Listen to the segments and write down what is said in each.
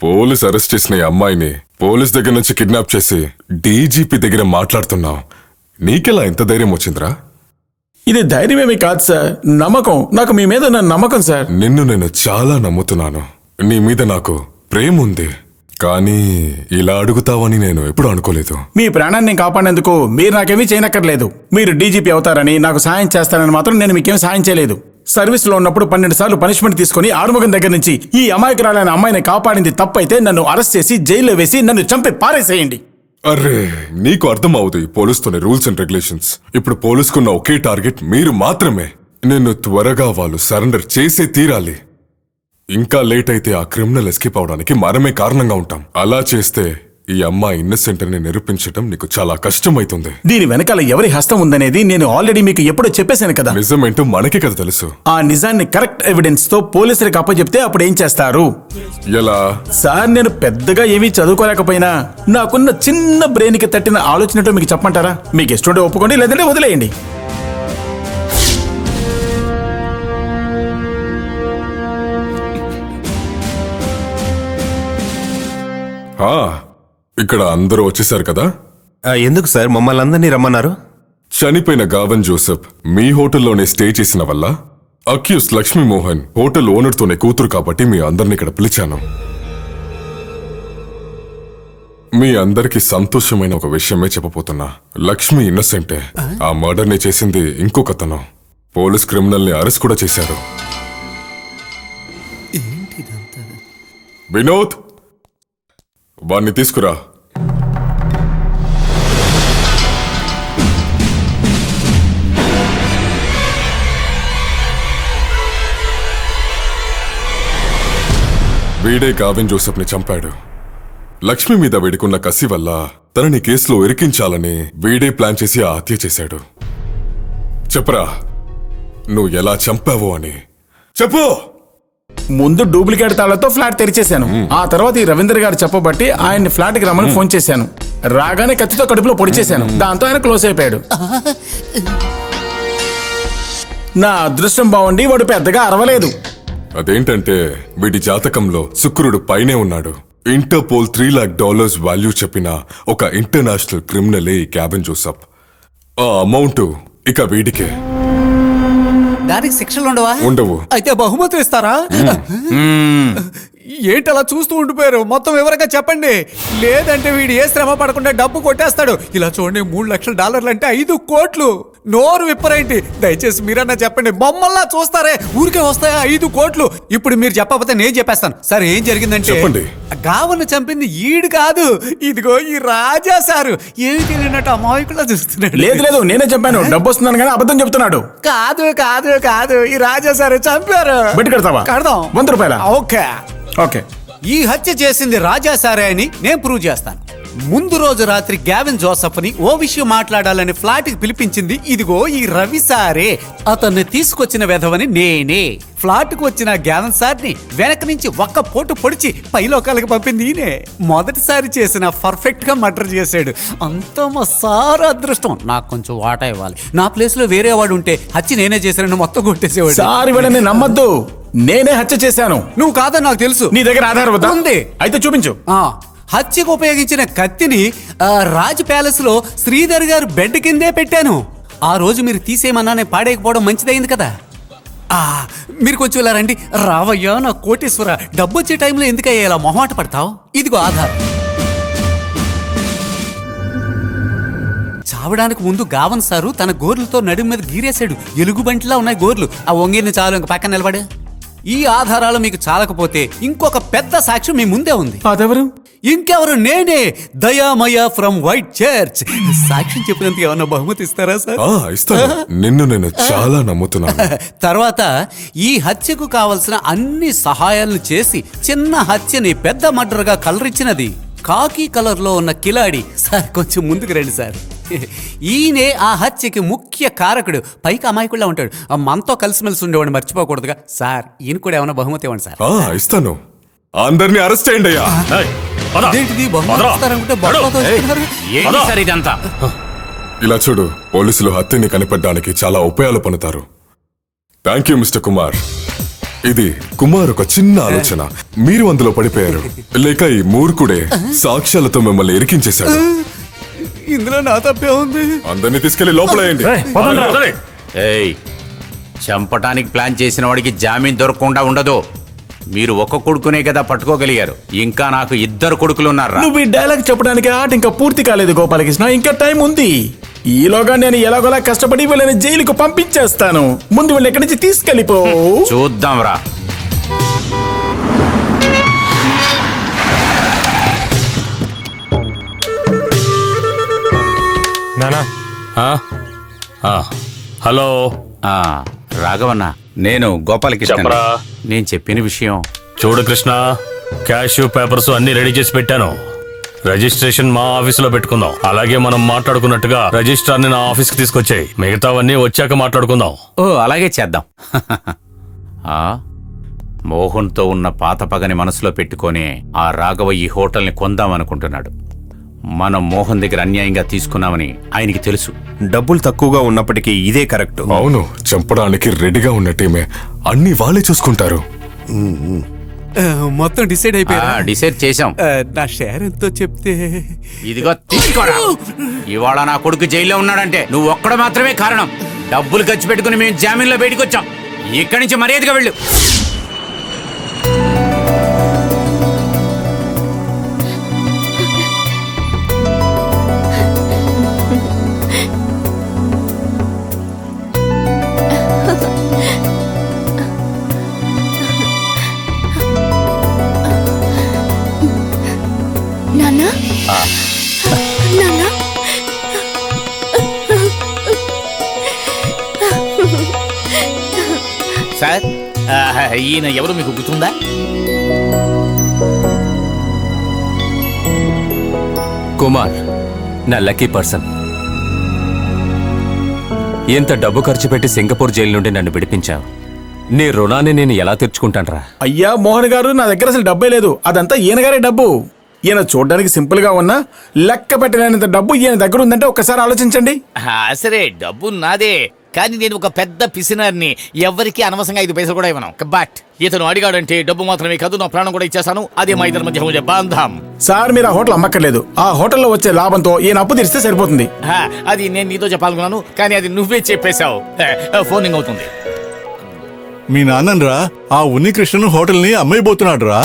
Police arrest చేసిన ఈ అమ్మాయిని పోలీస్ దగ్గర నుంచి కిడ్నాప్ చేసి డీజీపీ దగ్గర మాట్లాడుతున్నావు. నీకెలా ఇంత ధైర్యం వచ్చిందిరా? ఇది ధైర్యమేమీ కాదు సార్, నమ్మకం. నాకు మీ మీద నా నమ్మకం సార్. నిన్ను నేను చాలా నమ్ముతున్నాను. నీ మీద నాకు ప్రేమ ఉంది. కానీ ఇలా అడుగుతావని నేను ఎప్పుడు అనుకోలేదు. మీ ప్రాణాన్ని కాపాడేందుకు మీరు నాకేమీ చేయనక్కర్లేదు. మీరు డీజీపీ అవుతారని, నాకు సాయం చేస్తారని మాత్రం నేను మీకేం సాయం చేయలేదు. సర్వీస్ లో ఉన్నప్పుడు 12 సార్లు పనిష్మెంట్ తీసుకుని ఆరుముఖం దగ్గర నుంచి ఈ అమాయకురాలైన అమ్మాయిని కాపాడింది తప్పైతే నన్ను అరెస్ట్ చేసి జైల్లో వేసి నన్ను చంపి పారేసేయండి. అరే, నీకు అర్థం అవుదు ఈ పోలీసుతోనే రూల్స్ అండ్ రెగ్యులేషన్స్. ఇప్పుడు పోలీసుకున్న ఒకే టార్గెట్ మీరు మాత్రమే. నిన్ను త్వరగా వాళ్ళు సరెండర్ చేసే తీరాలి. ఇంకా లేట్ అయితే ఆ క్రిమినల్ ఎస్కేప్ అవడానికి మనమే కారణంగా ఉంటాం. అలా చేస్తే ఈ అమ్మాయి ఇన్నసెంట్ అని నిరూపించడం నీకు చాలా కష్టమైతుంది. దీని వెనకాల ఎవరి హస్తం ఉందనేది నేను ఆల్రెడీ మీకు ఎప్పుడో చెప్పేశాను కదా. నిజమేంటో మనకే కదా తెలుసు. ఆ నిజాన్ని కరెక్ట్ ఎవిడెన్స్ తో పోలీసులకు అప్పచెప్తే అప్పుడు ఏం చేస్తారు? ఎలా? సార్, నేను పెద్దగా ఏమీ చదువుకోలేకపోయినా నాకున్న చిన్న బ్రెయిన్ కి తట్టిన ఆలోచనతో మీకు చెప్పమంటారా? మీకు ఇష్టం ఒప్పుకోండి, లేదంటే వదిలేయండి. ఇక్కడ అందరూ వచ్చేసారు కదా? ఎందుకు సార్ మమ్మల్ని అందరినీ రమ్మన్నారు? చనిపోయిన గావన్ జోసెఫ్ మీ హోటల్లోనే స్టే చేసిన వల్ల accused Lakshmi Mohan hotel owner తోనే కూతురు కాబట్టి మీ అందరిని ఇక్కడ పిలిచాను. మీ అందరికి సంతోషమైన ఒక విషయమే చెప్పబోతున్నా. లక్ష్మి ఇన్నసెంటే. ఆ మర్డర్ ని చేసింది ఇంకొకతను. పోలీస్ క్రిమినల్ ని అరెస్ట్ కూడా చేశారు. వినోద్, వాణ్ణి తీసుకురా. వీడే గావిన్ జోసెఫ్ ని చంపాడు. లక్ష్మి మీద వేడుకున్న కసి వల్ల తనని కేసులో ఇరికించాలని వీడే ప్లాన్ చేసి ఆ హత్య చేశాడు. చెప్పరా, నువ్వు ఎలా చంపావో అని చెప్పు. ముందు డూప్లికేట్ తాళ్లతో ఫ్లాట్ తెరిచేశాను. ఆ తర్వాత ఈ రవీంద్ర గారు చెప్పబట్టి ఆయన్ని ఫ్లాట్ కి రమ్మని ఫోన్ చేశాను. రాగానే కత్తితో కడుపులో పొడి చేశాను. దాంతో ఆయన క్లోజ్ అయిపోయాడు. నా అదృష్టం బాగుండి వాడు పెద్దగా అరవలేదు. అదేంటంటే వీడి జాతకంలో శుక్రుడు పైనే ఉన్నాడు. ఇంటర్పోల్ $3 lakh వాల్యూ చెప్పిన ఒక ఇంటర్నేషనల్ క్రిమినలే ఈ గావిన్ జోసెఫ్. ఆ అమౌంట్ ఇక వీడికే. దానికి శిక్షలు ఉండవా? ఉండవు. అయితే బహుమతులు ఇస్తారా? ఏంటి అలా చూస్తూ ఉండిపోయారు? మొత్తం వివరంగా చెప్పండి, లేదంటే వీడు ఏ శ్రమ పడకుండా డబ్బు కొట్టేస్తాడు. ఇలా చూడండి, $3 లక్షలు అంటే 5 కోట్లు. నోరు విప్పరేంటి? దయచేసి మీరన్నా చెప్పండి. బొమ్మల్లా చూస్తారే, ఊరికే వస్తాయా 5 కోట్లు? ఇప్పుడు మీరు చెప్పకపోతే నేను చెప్పేస్తాను. సరే, ఏం జరిగిందంటే చెప్పండి. గావన్ను చంపింది ఈడు కాదు, ఇదిగో ఈ రాజా సారు. ఏమి తెలియనట్టు అమాయకులా చూస్తున్నాడు. లేదు, నేనే చెప్పాను. డబ్బు వస్తున్నాను కానీ అబద్ధం చెప్తున్నాడు. కాదు కాదు కాదు, ఈ రాజా సారు చంపారు. బెట్టు కడతావా? కడదాం. 100 రూపాయల? ఓకే. ఈ హత్య చేసింది రాజా సారే అని నేను ప్రూవ్ చేస్తాను. ముందు రోజు రాత్రి గావిన్ జోసెఫ్ ని ఓ విషయం మాట్లాడాలని ఫ్లాట్ కి పిలిపించింది ఇదిగో ఈ రవి సారే. అతన్ని తీసుకొచ్చిన వెధవని నేనే. ఫ్లాట్ కు వచ్చిన గావిన్ సార్ ని వెనక నుంచి ఒక్క పోటు పొడిచి పైలోకాలకు పంపింది ఈయనే. మొదటిసారి చేసిన పర్ఫెక్ట్ గా మర్డర్ చేశాడు. అంతా మా సార్ అదృష్టం. నాకు కొంచెం వాటా ఇవ్వాలి. నా ప్లేస్ లో వేరే వాడు ఉంటే హత్య నేనే చేశానని మొత్తం కొట్టేసేవాడు. సార్, వీళ్ళని నమ్మద్దు. నేనే హత్య చేశాను. నువ్వు కాదని నాకు తెలుసు. నీ దగ్గర ఆధారం ఉంది. అయితే చూపించు. హత్యకు ఉపయోగించిన కత్తిని రాజ్ ప్యాలెస్ లో శ్రీధర్ గారు బెడ్ కిందే పెట్టాను. ఆ రోజు మీరు తీసేయమన్నా నేను పాడేయకపోవడం మంచిదైంది కదా. మీరు కొంచెం ఇలా రండి. రావయ్యా నా కోటేశ్వర, డబ్బు వచ్చే టైంలో ఎందుకయ్యా ఇలా మొహమాట పడతావు? ఇదిగో ఆధార్. చావడానికి ముందు గావన్ సారు తన గోర్లతో నడుము మీద గీరేశాడు. ఎలుగుబంటిలా ఉన్నాయి గోర్లు. ఆ వంగిన చాలు ఇంక పక్కన నిలబడే. ఈ ఆధారాలు మీకు చాలకపోతే ఇంకొక పెద్ద సాక్ష్యం మీ ముందే ఉంది. అదెవరు? ఇంకెవరు, నేనే, దయామయ ఫ్రమ్ వైట్ చర్చ్. సాక్ష్యం చెప్పినందుకు ఏమన్నా బహుమతి ఇస్తారా సార్? ఇస్తాను. నిన్ను నేను చాలా నమ్ముతున్నాను. తర్వాత ఈ హత్యకు కావలసిన అన్ని సహాయాలను చేసి చిన్న హత్యని పెద్ద మర్డర్ గా కలరిచ్చినది కాకి కలర్ లో ఉన్న కిలాడి. సార్, కొంచెం ముందుకు రండి సార్. ఈయనే ఆ హత్యకి ముఖ్య కారకుడు. పైకి అమాయకుడిలా ఉంటాడు. మనతో కలిసిమెలిసి ఉండేవాడిని మర్చిపోకూడదుగా. సార్, ఈయన కూడా ఏమైనా బహుమతి ఇవ్వండి సార్. ఇస్తాను. అందరినీ అరెస్ట్ చేయండి అయ్యా. ఇలా చూడు, పోలీసులు హత్యని కనిపెట్టడానికి చాలా ఉపాయాలు పన్నుతారు. Thank you mister Kumar. ఇది కుమార్ ఒక చిన్న ఆలోచన. మీరు అందులో పడిపోయారు, లేక ఈ మూర్ఖుడే సాక్ష్యాలతో మిమ్మల్ని ఇరికించేశాడు. ఇందులో నా తప్పే ఉంది. అందరినీ తీసుకెళ్లి లోపలేయండి. ఏయ్, చంపటానికి ప్లాన్ చేసిన వాడికి జామీన్ దొరకకుండా ఉండదు. మీరు ఒక కొడుకునే కదా పట్టుకోగలిగారు, ఇంకా నాకు 2 కొడుకులు ఉన్నారా? నువ్వు ఈ డైలాగ్ చెప్పడానికి ఆట ఇంకా పూర్తి కాలేదు గోపాలకృష్ణ, ఇంకా టైం ఉంది. ఈలోగా నేను ఎలాగోలా కష్టపడి వీళ్ళని జైలుకు పంపించేస్తాను. ముందు వీళ్ళు ఎక్కడి నుంచి తీసుకెళ్ళిపో. చూద్దాం రా. హలో, రాఘవన్న, నేను గోపాలకృష్ణ. చెప్పరా. నేను చెప్పిన విషయం చూడు కృష్ణ, క్యాష్ పేపర్స్ అన్ని రెడీ చేసి పెట్టాను. రిజిస్ట్రేషన్ మా ఆఫీసులో పెట్టుకుందాం. అలాగే మనం మాట్లాడుకున్నట్టుగా రిజిస్ట్రార్ని నా ఆఫీస్కి తీసుకొచ్చాయి. మిగతావన్నీ వచ్చాక మాట్లాడుకుందాం. ఓ అలాగే చేద్దాం. ఆ మోహన్తో ఉన్న పాత పగని మనసులో పెట్టుకొని ఆ రాఘవ ఈ హోటల్ని కొందామనుకుంటున్నాడు. మనం మోహన్ దగ్గర అన్యాయంగా తీసుకున్నామని ఆయనకి తెలుసు. డబ్బులు తక్కువగా ఉన్నప్పటికీ ఇదే కరెక్ట్. అవును, చంపడానికి రెడీగా ఉన్న టీమే. అన్ని వాళ్ళే చూసుకుంటారు. మొత్తం డిసైడ్ అయిపోయా? డిసైడ్ చేశాం. నా షేర్ ఎంతో చెప్తే. ఇదిగో తీసుకోరా. ఇవాళ నా కొడుకు జైల్లో ఉన్నాడంటే నువ్వు ఒక్కడ మాత్రమే కారణం. డబ్బులు ఖర్చు పెట్టుకుని మేము జామీన్లో బయటకు వచ్చాం. ఇక్కడి నుంచి మర్యాదగా వెళ్ళు. నాన్నా, నాన్నా, సార్, ఈయన ఎవరు మీకు గుర్తుందా? కుమార్, నా లక్కీ పర్సన్. ఎంత డబ్బు ఖర్చు పెట్టి సింగపూర్ జైలు నుండి నన్ను విడిపించావు. నీ రుణాన్ని నేను ఎలా తీర్చుకుంటానురా? అయ్యా మోహన్ గారు, నా దగ్గర అసలు డబ్బే లేదు. అదంతా ఈయన గారే డబ్బు. ఈయన చూడడానికి సింపుల్ గా ఉన్నా లెక్క పెట్టలేనంత డబ్బు ఈయన దగ్గర ఉందంటే ఒక్కసారి ఆలోచించండి. సరే, డబ్బు నాదే, కానీ నేను ఒక పెద్ద పిసినారిని. ఎవరికి అనవసరంగా 5 పైసలు కూడా ఇవ్వను. బట్ ఇతను అడిగాడంటే డబ్బు మాత్రమే కాదు, నా ప్రాణం కూడా ఇచ్చేస్తాను. అదే మా ఇద్దరి మధ్య ఉండే బంధం. సార్, మీరు ఆ హోటల్ అమ్మక్కర్లేదు. ఆ హోటల్లో వచ్చే లాభంతో ఈయన అప్పు తీరిస్తే సరిపోతుంది. అది నేను నీతో చెప్పాలనుకున్నాను, కానీ అది నువ్వే చెప్పేశావు. ఫోనింగ్ అవుతుంది. మీ నాన్నరా ఆ ఉన్నికృష్ణను హోటల్ని అమ్మైపోతున్నాడు రా.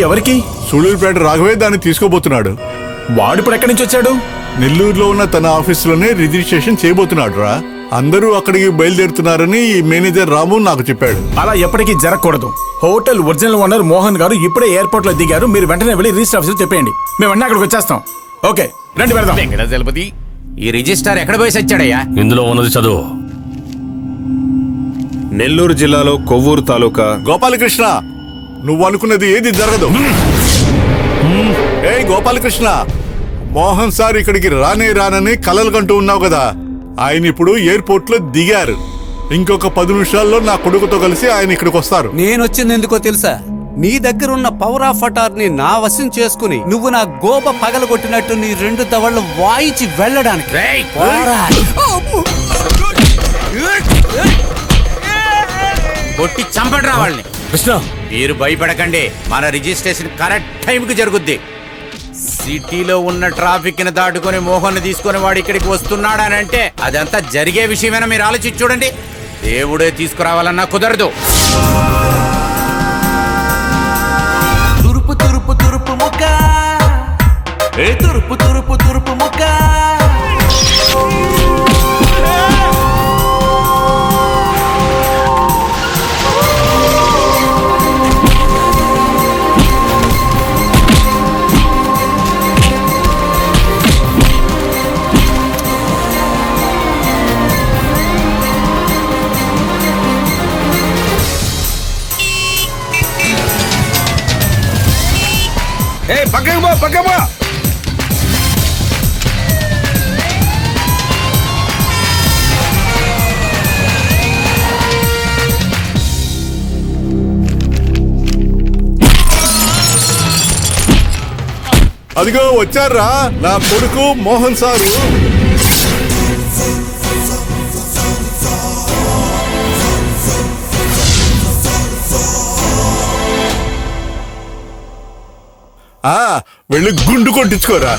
ఎవరికి? సూళూరుపేట రాఘవే దాన్ని తీసుకోబోతున్నాడు. వాడు ఇప్పుడు ఎక్కడి నుంచి వచ్చాడు? నెల్లూరులో ఉన్న తన ఆఫీసులోనే రిజిస్ట్రేషన్ చేయబోతున్నాడు రా. అందరూ అక్కడికి బయలుదేరుతున్నారని ఈ మేనేజర్ రాము నాకు చెప్పాడు. అలా ఎప్పటికీ జరగకూడదు. హోటల్ ఒరిజినల్ ఓనర్ మోహన్ గారు ఇప్పుడే ఎయిర్పోర్ట్ లో దిగారు. మీరు వెంటనే వెళ్ళి రిజిస్టర్ ఆఫీస్ చెప్పేయండి. మేము వెంటనే అక్కడికి వచ్చేస్తాం. ఓకే, రండి వెళ్దాం. వెంకటాచలపతి, ఈ రిజిస్టార్ ఎక్కడ పోయి వచ్చాడయ్యా? ఇందులో ఉన్నది చదువు. నెల్లూరు జిల్లాలో కొవ్వూరు తాలూకా. గోపాలకృష్ణ, నువ్వు అనుకున్నది ఏది జరగదు. ఏ గోపాలకృష్ణ, మోహన్ సార్ ఇక్కడికి రానని కలలు కంటూ ఉన్నావు కదా. ఆయన ఇప్పుడు ఎయిర్పోర్ట్ లో దిగారు. ఇంకొక 10 నిమిషాల్లో నా కొడుకుతో కలిసి ఆయన ఇక్కడికి వస్తారు. నేను వచ్చింది ఎందుకో తెలుసా? నీ దగ్గర ఉన్న పవర్ ఆఫ్ అటార్నీ నా వశం చేసుకుని నువ్వు నా గోప పగలగొట్టినట్టు నీ 2 దవళ్ళు వాయించి వెళ్ళడానికి. కొట్టి చంపడరా వాళ్ళని. కృష్ణ, మీరు భయపడకండి, మన రిజిస్ట్రేషన్ కరెక్ట్ టైంకి జరుగుద్ది. సిటీలో ఉన్న ట్రాఫిక్ ని దాటుకుని మోహన్ తీసుకుని వాడు ఇక్కడికి వస్తున్నాడనంటే అదంతా జరిగే విషయమైనా మీరు ఆలోచించి చూడండి. దేవుడే తీసుకురావాలన్నా కుదరదు. తురుపు తురుపు తురుపు ముక్క, తురుపు తురుపు తురుపు ముక్క. పక్కమా. అదిగో వచ్చారా నా కొడుకు మోహన్ సారు. వెళ్ళి గుండు కొట్టించుకోరా.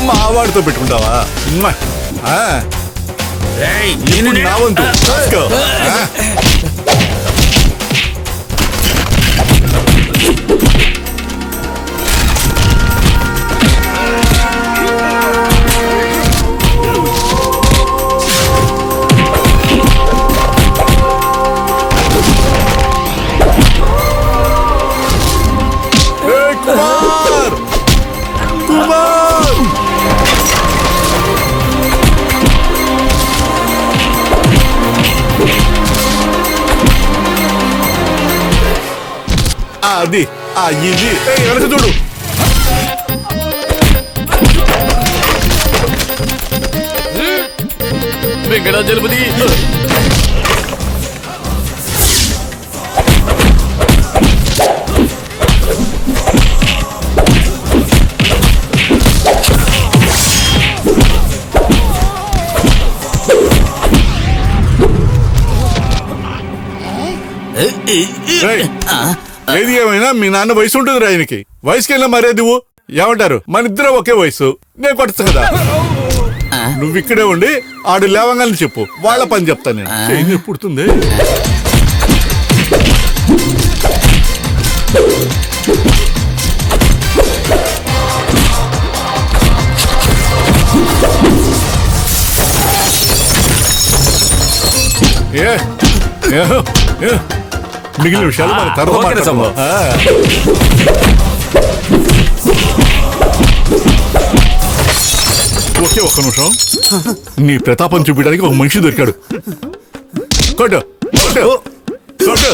మావాడితో పెట్టుకుంటావా? ఇప్పుడు నా వంతు. Let's go. Hey, Kumar! Kumar! అది ఇది వెనక చూడు. వెంకటాచలపతి ఏది ఏమైనా మీ నాన్న వయసు ఉంటుంది ఆయనకి. వయసుకెళ్ళినా మరేది ఏమంటారు? మన ఇద్దరం ఒకే వయసు. నేను కొట్టచ్చు కదా. నువ్వు ఇక్కడే ఉండి ఆడు లేవంగానే చెప్పు, వాళ్ళ పని చెప్తాను నేను. చెయ్యి పుడుతుంది. మిగిలిన విషయాలు మన తర్వాత మాట్లాడదాం. ఒకే ఒక్క నిమిషం. నీ ప్రతాపం చూపించడానికి ఒక మనిషి దొరికాడు. కొట్టు కొట్టు కొట్టు.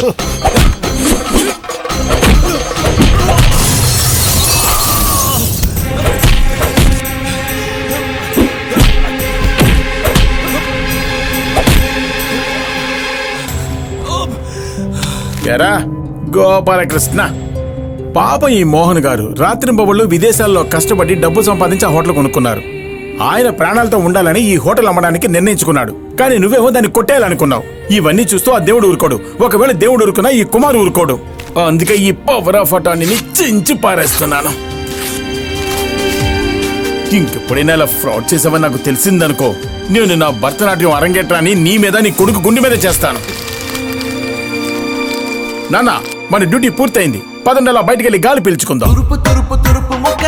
ఎరా గోపాలకృష్ణ, పాపం ఈ మోహన్ గారు రాత్రింబవళ్ళు విదేశాల్లో కష్టపడి డబ్బు సంపాదించి ఆ హోటల్ కొనుక్కున్నారు. ఆయన ప్రాణాలతో ఉండాలని ఈ హోటల్ అమ్మడానికి నిర్ణయించుకున్నాడు. కానీ నువ్వేమో దాన్ని కొట్టేయాలనుకున్నావు. ఇవన్నీ చూస్తూ ఆ దేవుడు ఊరుకోడు. ఒకవేళ దేవుడు ఊరుకున్నా ఈ కుమారు ఊరుకోడు. అందుకే ఈ పవర్ ఆఫ్ అటార్నీని చించి పారేస్తున్నాను. ఇంకెప్పుడైనా ఇలా ఫ్రాడ్ చేసావని నాకు తెలిసిందనుకో, నేను నా భరతనాట్యం అరంగేట్రాన్ని నీ మీద నీ కొడుకు గుండె మీద చేస్తాను. నాన్న, మన డ్యూటీ పూర్తయింది. పదండి, అలా బయటికి వెళ్ళి గాలి పీల్చుకుందాం. తురుపు తురుపు తురుపు ముక్క